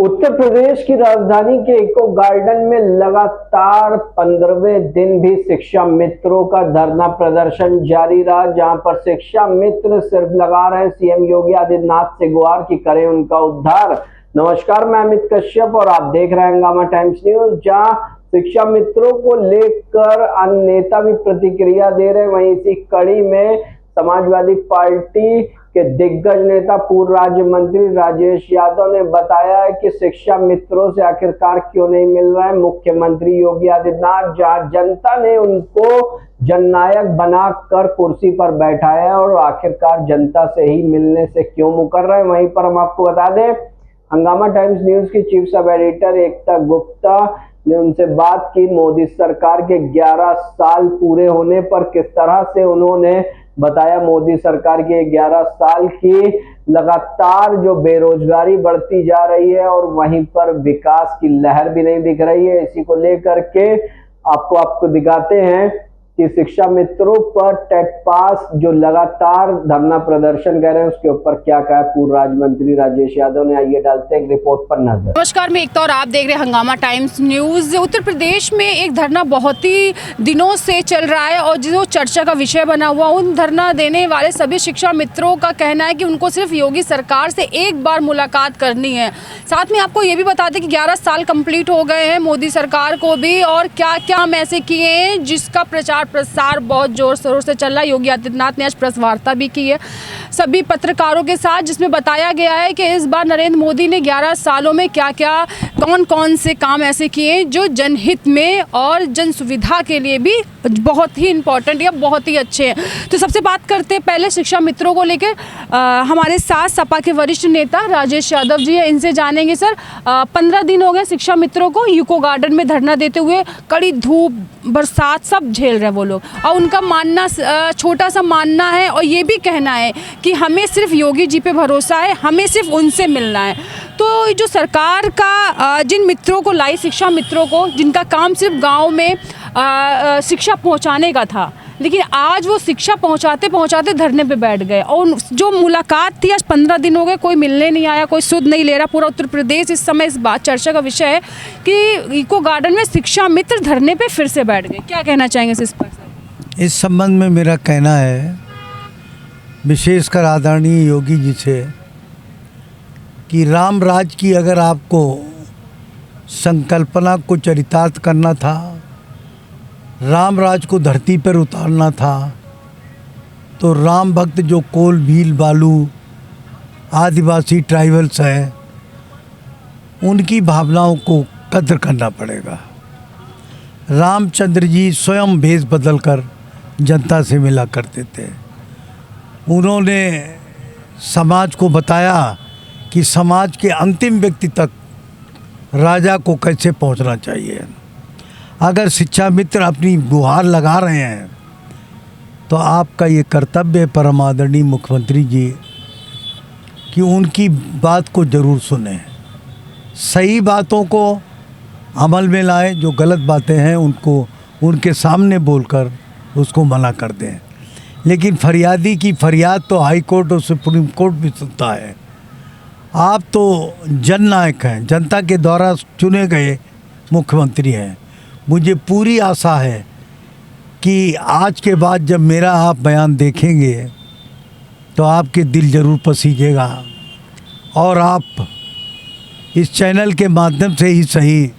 उत्तर प्रदेश की राजधानी के इको गार्डन में लगातार 15वें दिन भी शिक्षा मित्रों का धरना प्रदर्शन जारी रहा, जहां पर शिक्षा मित्र सिर्फ लगा रहे सीएम योगी आदित्यनाथ से गुहार की करें उनका उद्धार। नमस्कार, मैं अमित कश्यप और आप देख रहे हैं हंगामा टाइम्स न्यूज, जहां शिक्षा मित्रों को लेकर अन्य नेता भी प्रतिक्रिया दे रहे हैं। वहीं इसी कड़ी में समाजवादी पार्टी के दिग्गज नेता पूर्व राज्य मंत्री राजेश यादव ने बताया है कि शिक्षा मित्रों से आखिरकार क्यों नहीं मिल रहा है। मुख्यमंत्री योगी आदित्यनाथ, जहां जनता ने उनको जननायक बनाकर कुर्सी पर बैठाया है और आखिरकार जनता से ही मिलने से क्यों मुकर रहे हैं। वहीं पर हम आपको बता दें, हंगामा टाइम्स न्यूज की चीफ सब एडिटर एकता गुप्ता ने उनसे बात की। मोदी सरकार के 11 साल पूरे होने पर किस तरह से उन्होंने बताया मोदी सरकार के 11 साल की लगातार जो बेरोजगारी बढ़ती जा रही है और वहीं पर विकास की लहर भी नहीं दिख रही है। इसी को लेकर के आपको दिखाते हैं कि शिक्षा मित्रों पर टेट पास जो लगातार धरना प्रदर्शन कर रहे हैं उसके ऊपर क्या कहा पूर्व राज्य मंत्री राजेश यादव ने। आइए डालते हैं रिपोर्ट पर नजर। नमस्कार, मैं एकता और आप देख रहे हैं हंगामा टाइम्स न्यूज। उत्तर प्रदेश में एक धरना बहुत ही दिनों से चल रहा है और जो चर्चा का विषय बना हुआ, उन धरना देने वाले सभी शिक्षा मित्रों का कहना है कि उनको सिर्फ योगी सरकार से एक बार मुलाकात करनी है। साथ में आपको ये भी बता दें कि 11 साल कंप्लीट हो गए हैं मोदी सरकार को भी, और क्या क्या हम ऐसे किए हैं जिसका प्रचार प्रसार बहुत जोर शोर से चल रहा है। योगी आदित्यनाथ ने आज प्रेस वार्ता भी की है सभी पत्रकारों के साथ, जिसमें बताया गया है कि इस बार नरेंद्र मोदी ने 11 सालों में क्या क्या कौन कौन से काम ऐसे किए जो जनहित में और जन सुविधा के लिए भी बहुत ही इम्पोर्टेंट या बहुत ही अच्छे हैं। तो सबसे बात करते हैं पहले शिक्षा मित्रों को लेकर। हमारे साथ सपा के वरिष्ठ नेता राजेश यादव जी है, इनसे जानेंगे। सर, 15 दिन हो गए शिक्षा मित्रों को यूको गार्डन में धरना देते हुए, कड़ी धूप बरसात सब झेल रहे हैं वो लोग, और उनका मानना छोटा सा मानना है और ये भी कहना है कि हमें सिर्फ योगी जी पे भरोसा है, हमें सिर्फ उनसे मिलना है। तो जो सरकार का जिन मित्रों को लाई, शिक्षा मित्रों को, जिनका काम सिर्फ गांव में शिक्षा पहुंचाने का था, लेकिन आज वो शिक्षा पहुंचाते पहुंचाते धरने पे बैठ गए। और जो मुलाकात थी आज 15 दिन हो गए, कोई मिलने नहीं आया, कोई सुध नहीं ले रहा। पूरा उत्तर प्रदेश इस समय इस बात चर्चा का विषय है कि इको गार्डन में शिक्षा मित्र धरने पे फिर से बैठ गए। क्या कहना चाहेंगे इस पर? इस संबंध में मेरा कहना है, विशेषकर आदरणीय योगी जी से, कि राम राज की अगर आपको संकल्पना को चरितार्थ करना था, राम राज को धरती पर उतारना था, तो राम भक्त जो कोल भील बालू आदिवासी ट्राइबल्स हैं, उनकी भावनाओं को कद्र करना पड़ेगा। रामचंद्र जी स्वयं भेष बदलकर जनता से मिला करते थे। उन्होंने समाज को बताया कि समाज के अंतिम व्यक्ति तक राजा को कैसे पहुंचना चाहिए। अगर शिक्षा मित्र अपनी गुहार लगा रहे हैं तो आपका ये कर्तव्य है परम आदरणीय मुख्यमंत्री जी कि उनकी बात को ज़रूर सुने, सही बातों को अमल में लाएं, जो गलत बातें हैं उनको उनके सामने बोलकर उसको मना कर दें। लेकिन फरियादी की फरियाद तो हाई कोर्ट और सुप्रीम कोर्ट भी सुनता है। आप तो जननायक हैं, जनता के द्वारा चुने गए मुख्यमंत्री हैं। मुझे पूरी आशा है कि आज के बाद जब मेरा आप बयान देखेंगे तो आपके दिल ज़रूर पसीजेगा और आप इस चैनल के माध्यम से ही सही,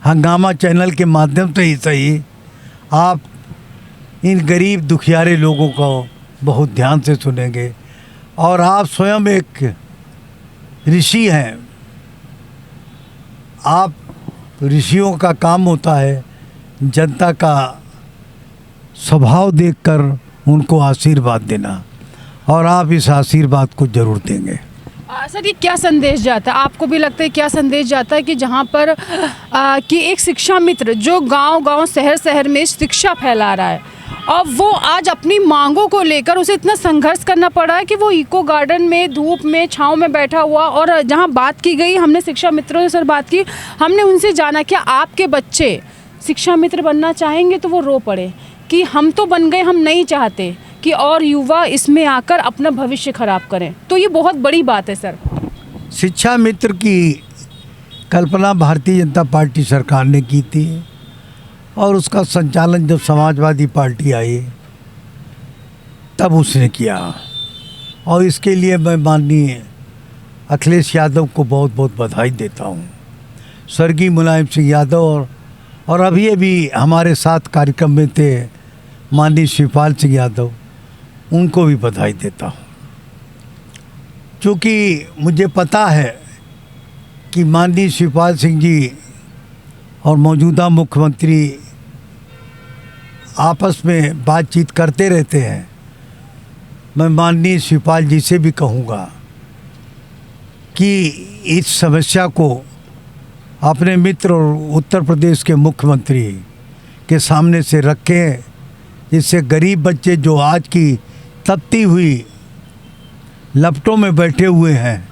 हंगामा चैनल के माध्यम से ही सही, आप इन गरीब दुखियारे लोगों को बहुत ध्यान से सुनेंगे। और आप स्वयं एक ऋषि हैं। आप ऋषियों का काम होता है जनता का स्वभाव देखकर उनको आशीर्वाद देना, और आप इस आशीर्वाद को जरूर देंगे। सर, ये क्या संदेश जाता है, आपको भी लगता है क्या संदेश जाता है कि जहाँ पर कि एक शिक्षा मित्र जो गांव-गांव शहर-शहर में शिक्षा फैला रहा है, और वो आज अपनी मांगों को लेकर उसे इतना संघर्ष करना पड़ा है कि वो इको गार्डन में धूप में छांव में बैठा हुआ। और जहाँ बात की गई, हमने शिक्षा मित्रों से सर बात की, हमने उनसे जाना क्या आपके बच्चे शिक्षा मित्र बनना चाहेंगे, तो वो रो पड़े कि हम तो बन गए, हम नहीं चाहते कि और युवा इसमें आकर अपना भविष्य खराब करें। तो ये बहुत बड़ी बात है सर। शिक्षा मित्र की कल्पना भारतीय जनता पार्टी सरकार ने की थी और उसका संचालन जब समाजवादी पार्टी आई तब उसने किया, और इसके लिए मैं माननीय अखिलेश यादव को बहुत बहुत बधाई देता हूँ। स्वर्गीय मुलायम सिंह यादव और अभी हमारे साथ कार्यक्रम में थे माननीय शिवपाल सिंह यादव, उनको भी बधाई देता हूँ। क्योंकि मुझे पता है कि माननीय शिवपाल सिंह जी और मौजूदा मुख्यमंत्री आपस में बातचीत करते रहते हैं। मैं माननीय शिवपाल जी से भी कहूँगा कि इस समस्या को अपने मित्र और उत्तर प्रदेश के मुख्यमंत्री के सामने से रखें, जिससे गरीब बच्चे जो आज की तपती हुई लपटों में बैठे हुए हैं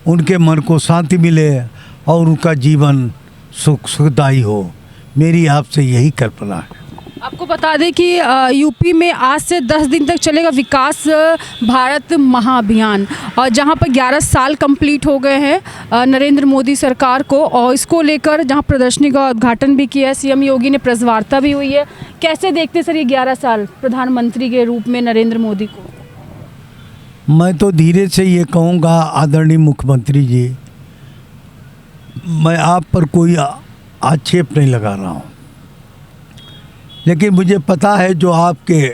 उनके मन को शांति मिले और उनका जीवन सुखदायी हो। मेरी आपसे यही कल्पना है। आपको बता दें कि यूपी में आज से 10 दिन तक चलेगा विकास भारत महाअभियान, और जहां पर 11 साल कंप्लीट हो गए हैं नरेंद्र मोदी सरकार को, और इसको लेकर जहां प्रदर्शनी का उद्घाटन भी किया है, सीएम योगी ने प्रेस वार्ता भी हुई है। कैसे देखते सर ये 11 साल प्रधानमंत्री के रूप में नरेंद्र मोदी को? मैं तो धीरे से ये कहूँगा आदरणीय मुख्यमंत्री जी, मैं आप पर कोई आक्षेप नहीं लगा रहा हूँ, लेकिन मुझे पता है जो आपके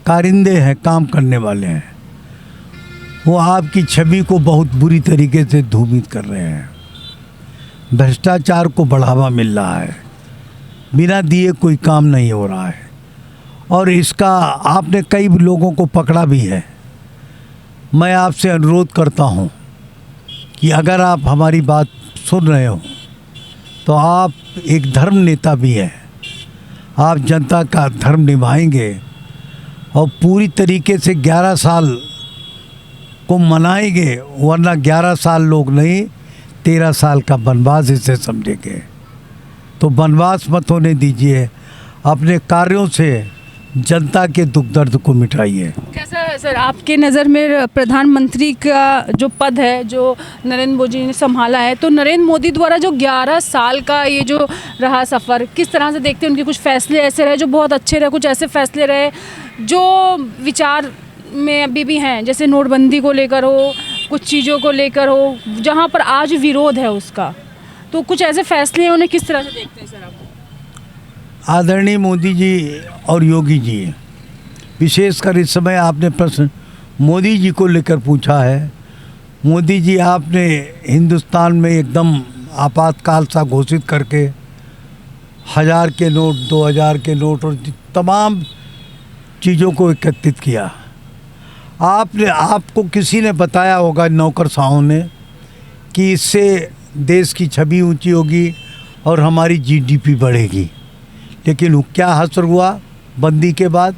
कारिंदे हैं, काम करने वाले हैं, वो आपकी छवि को बहुत बुरी तरीके से धूमित कर रहे हैं। भ्रष्टाचार को बढ़ावा मिल रहा है, बिना दिए कोई काम नहीं हो रहा है, और इसका आपने कई लोगों को पकड़ा भी है। मैं आपसे अनुरोध करता हूं कि अगर आप हमारी बात सुन रहे हो तो आप एक धर्म नेता भी हैं, आप जनता का धर्म निभाएंगे और पूरी तरीके से 11 साल को मनाएंगे, वरना 11 साल लोग नहीं 13 साल का वनवास इसे समझेंगे। तो वनवास मत होने दीजिए, अपने कार्यों से जनता के दुख दर्द को मिटाइए। कैसा है सर आपके नज़र में प्रधानमंत्री का जो पद है जो नरेंद्र मोदी ने संभाला है, तो नरेंद्र मोदी द्वारा जो 11 साल का ये जो रहा सफ़र, किस तरह से देखते हैं? उनके कुछ फैसले ऐसे रहे जो बहुत अच्छे रहे, कुछ ऐसे फैसले रहे जो विचार में अभी भी हैं, जैसे नोटबंदी को लेकर हो, कुछ चीज़ों को लेकर हो, जहाँ पर आज विरोध है उसका, तो कुछ ऐसे फैसले हैं, उन्हें किस तरह से देखते हैं सर आप? आदरणीय मोदी जी और योगी जी, विशेषकर इस समय आपने प्रश्न मोदी जी को लेकर पूछा है। मोदी जी, आपने हिंदुस्तान में एकदम आपातकाल सा घोषित करके 1000 के नोट, 2000 के नोट और तमाम चीज़ों को एकत्रित किया। आपको किसी ने बताया होगा, नौकरशाहों ने, कि इससे देश की छवि ऊंची होगी और हमारी जीडीपी बढ़ेगी, लेकिन क्या असर हुआ? बंदी के बाद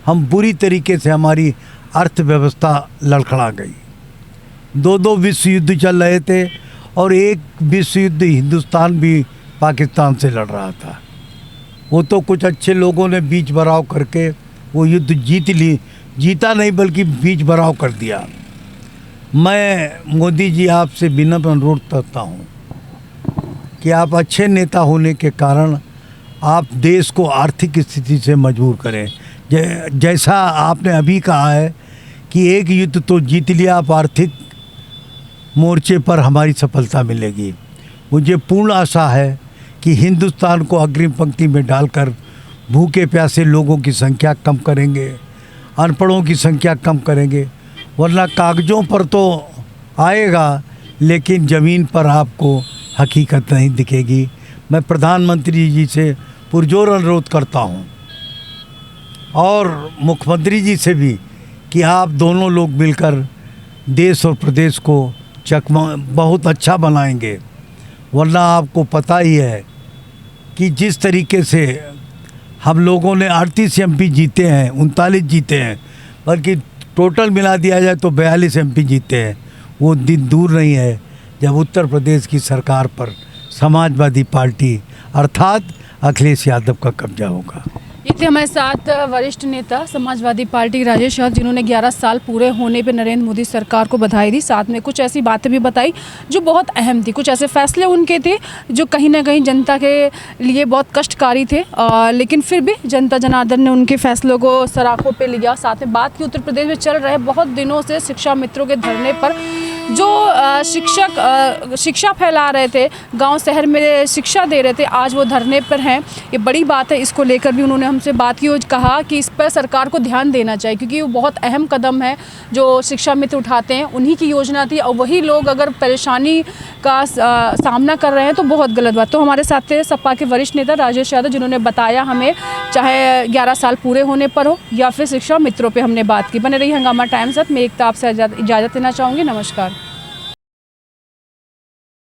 हम बुरी तरीके से, हमारी अर्थव्यवस्था लड़खड़ा गई। 2 विश्व युद्ध चल रहे थे और एक विश्व युद्ध हिंदुस्तान भी पाकिस्तान से लड़ रहा था। वो तो कुछ अच्छे लोगों ने बीच बराव करके वो युद्ध जीता नहीं बल्कि बीच बराव कर दिया। मैं मोदी जी आपसे विनम्र अनुरोध करता हूँ कि आप अच्छे नेता होने के कारण आप देश को आर्थिक स्थिति से मजबूर करें। जैसा आपने अभी कहा है कि एक युद्ध तो जीत लिया, आप आर्थिक मोर्चे पर हमारी सफलता मिलेगी। मुझे पूर्ण आशा है कि हिंदुस्तान को अग्रिम पंक्ति में डालकर भूखे प्यासे लोगों की संख्या कम करेंगे, अनपढ़ों की संख्या कम करेंगे, वरना कागज़ों पर तो आएगा लेकिन ज़मीन पर आपको हकीकत नहीं दिखेगी। मैं प्रधानमंत्री जी से पुरजोर अनुरोध करता हूं और मुख्यमंत्री जी से भी कि आप दोनों लोग मिलकर देश और प्रदेश को बहुत अच्छा बनाएंगे, वरना आपको पता ही है कि जिस तरीके से हम लोगों ने 38 MP जीते हैं, 39 जीते हैं, बल्कि टोटल मिला दिया जाए तो 42 MP जीते हैं। वो दिन दूर नहीं है जब उत्तर प्रदेश की सरकार पर समाजवादी पार्टी अर्थात अखिलेश यादव का कब्जा होगा। ये थे हमारे साथ वरिष्ठ नेता समाजवादी पार्टी राजेश यादव, जिन्होंने 11 साल पूरे होने पे नरेंद्र मोदी सरकार को बधाई दी। साथ में कुछ ऐसी बातें भी बताई जो बहुत अहम थी, कुछ ऐसे फैसले उनके थे जो कहीं ना कहीं जनता के लिए बहुत कष्टकारी थे, लेकिन फिर भी जनता जनार्दन ने उनके फैसलों को सराखों पे लिया। साथ में बात की उत्तर प्रदेश में चल रहे बहुत दिनों से शिक्षा मित्रों के धरने पर जो शिक्षक शिक्षा फैला रहे थे, गांव शहर में शिक्षा दे रहे थे, आज वो धरने पर हैं। ये बड़ी बात है, इसको लेकर भी उन्होंने हमसे बात की और कहा कि इस पर सरकार को ध्यान देना चाहिए, क्योंकि वो बहुत अहम कदम है जो शिक्षा मित्र उठाते हैं। उन्हीं की योजना थी और वही लोग अगर परेशानी का सामना कर रहे हैं तो बहुत गलत बात। तो हमारे साथ थे सपा के वरिष्ठ नेता राजेश यादव, जिन्होंने बताया हमें, चाहे 11 साल पूरे होने पर हो या फिर शिक्षा मित्रों पर हमने बात की। बने रही हंगामा टाइम्स साथ, मैं एकता आपसे इजाज़त लेना चाहूँगी। नमस्कार।